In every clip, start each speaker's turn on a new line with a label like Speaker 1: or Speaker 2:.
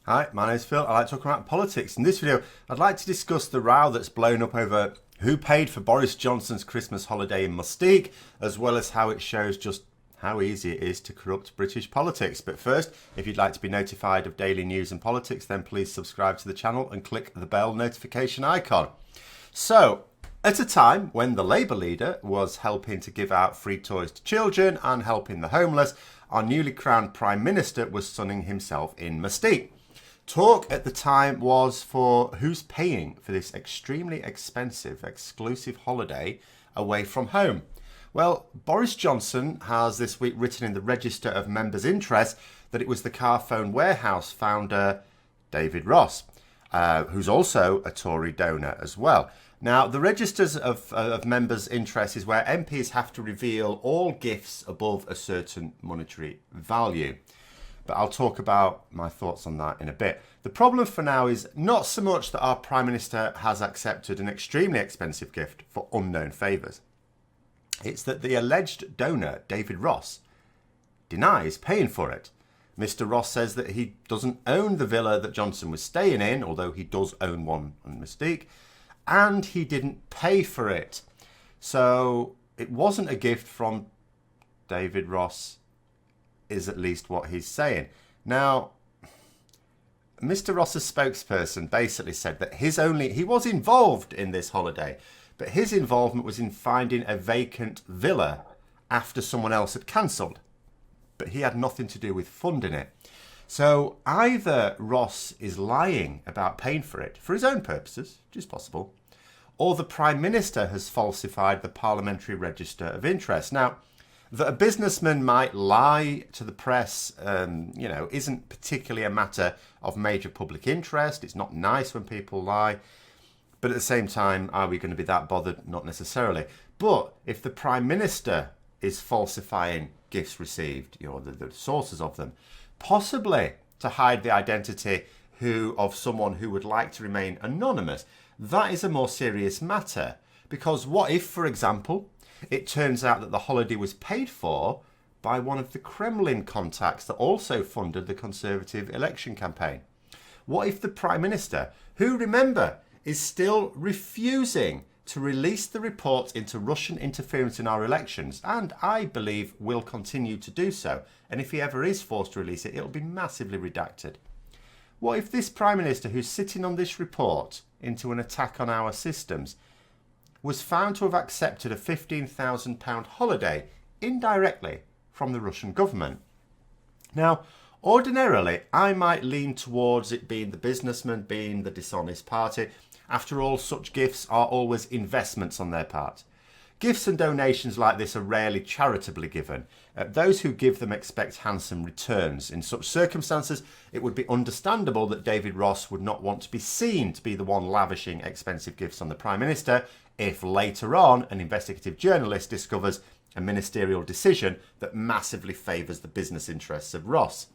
Speaker 1: Hi, my name's Phil. I like talking about politics. In this video, I'd like to discuss the row that's blown up over who paid for Boris Johnson's Christmas holiday in Mustique, as well as how it shows just how easy it is to corrupt British politics. But first, if you'd like to be notified of daily news and politics, then please subscribe to the channel and click the bell notification icon. So, at a time when the Labour leader was helping to give out free toys to children and helping the homeless, our newly crowned Prime Minister was sunning himself in Mustique. Talk at the time was for who's paying for this extremely expensive, exclusive holiday away from home. Well, Boris Johnson has this week written in the Register of Members' Interest that it was the Carphone Warehouse founder, David Ross, who's also a Tory donor as well. Now, the registers of members' interest is where MPs have to reveal all gifts above a certain monetary value. But I'll talk about my thoughts on that in a bit. The problem for now is not so much that our Prime Minister has accepted an extremely expensive gift for unknown favours. It's that the alleged donor, David Ross, denies paying for it. Mr. Ross says that he doesn't own the villa that Johnson was staying in, although he does own one on Mustique, and he didn't pay for it. So it wasn't a gift from David Ross, is at least what he's saying. Now, Mr. Ross's spokesperson basically said that he was involved in this holiday, but his involvement was in finding a vacant villa after someone else had cancelled. But he had nothing to do with funding it. So either Ross is lying about paying for it for his own purposes, which is possible, or the Prime Minister has falsified the Parliamentary Register of Interest. Now, that a businessman might lie to the press, isn't particularly a matter of major public interest. It's not nice when people lie. But at the same time, are we going to be that bothered? Not necessarily. But if the Prime Minister is falsifying gifts received, the sources of them, possibly to hide the identity of someone who would like to remain anonymous, that is a more serious matter. Because what if, for example, it turns out that the holiday was paid for by one of the Kremlin contacts that also funded the Conservative election campaign? What if the Prime Minister, who, remember, is still refusing to release the reports into Russian interference in our elections, and I believe will continue to do so, and if he ever is forced to release it, it'll be massively redacted. What if this Prime Minister, who's sitting on this report into an attack on our systems, was found to have accepted a £15,000 holiday indirectly from the Russian government? Now, ordinarily, I might lean towards it being the businessman, being the dishonest party. After all, such gifts are always investments on their part. Gifts and donations like this are rarely charitably given. Those who give them expect handsome returns. In such circumstances, it would be understandable that David Ross would not want to be seen to be the one lavishing expensive gifts on the Prime Minister if later on an investigative journalist discovers a ministerial decision that massively favours the business interests of Ross.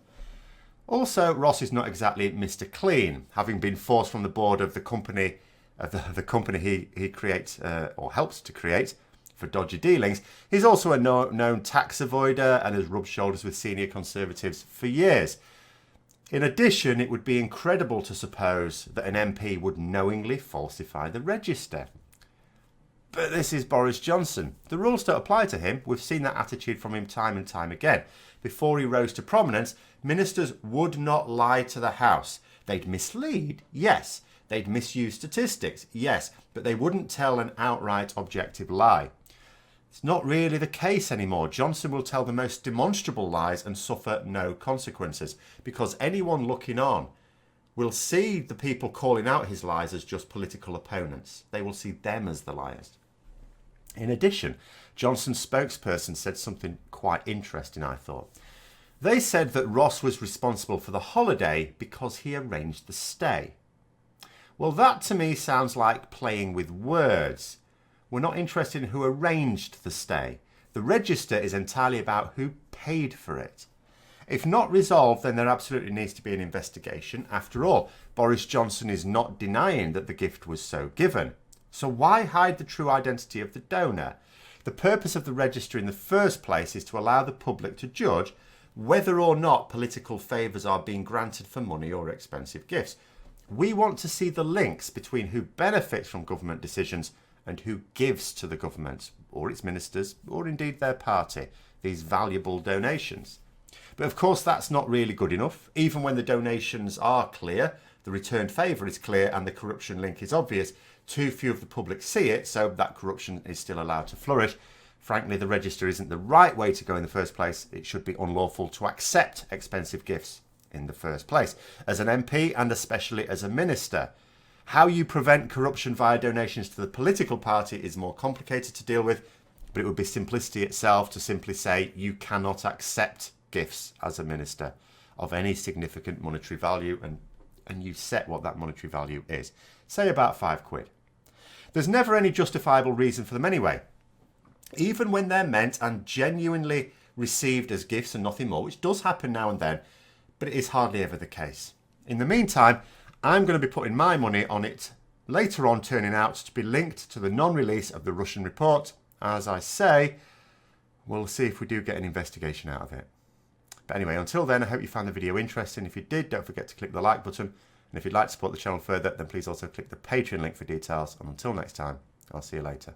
Speaker 1: Also, Ross is not exactly Mr. Clean, having been forced from the board of the company he creates or helps to create for dodgy dealings. He's also a known tax avoider and has rubbed shoulders with senior Conservatives for years. In addition, it would be incredible to suppose that an MP would knowingly falsify the register. But this is Boris Johnson. The rules don't apply to him. We've seen that attitude from him time and time again. Before he rose to prominence, ministers would not lie to the House. They'd mislead, yes. They'd misuse statistics, yes. But they wouldn't tell an outright objective lie. It's not really the case anymore. Johnson will tell the most demonstrable lies and suffer no consequences, because anyone looking on will see the people calling out his lies as just political opponents. They will see them as the liars. In addition, Johnson's spokesperson said something quite interesting, I thought. They said that Ross was responsible for the holiday because he arranged the stay. Well, that to me sounds like playing with words. We're not interested in who arranged the stay. The register is entirely about who paid for it. If not resolved, then there absolutely needs to be an investigation. After all, Boris Johnson is not denying that the gift was so given. So why hide the true identity of the donor? The purpose of the register in the first place is to allow the public to judge whether or not political favours are being granted for money or expensive gifts. We want to see the links between who benefits from government decisions and who gives to the government, or its ministers, or indeed their party, these valuable donations. But of course that's not really good enough. Even when the donations are clear, the returned favour is clear and the corruption link is obvious, too few of the public see it, so that corruption is still allowed to flourish. Frankly, the register isn't the right way to go in the first place. It should be unlawful to accept expensive gifts in the first place, as an MP and especially as a minister. How you prevent corruption via donations to the political party is more complicated to deal with, but it would be simplicity itself to simply say you cannot accept gifts as a minister of any significant monetary value, and you set what that monetary value is. Say about £5. There's never any justifiable reason for them anyway. Even when they're meant and genuinely received as gifts and nothing more, which does happen now and then, but it is hardly ever the case. In the meantime, I'm going to be putting my money on it later on turning out to be linked to the non-release of the Russian report. As I say, we'll see if we do get an investigation out of it. But anyway, until then, I hope you found the video interesting. If you did, don't forget to click the like button. And if you'd like to support the channel further, then please also click the Patreon link for details. And until next time, I'll see you later.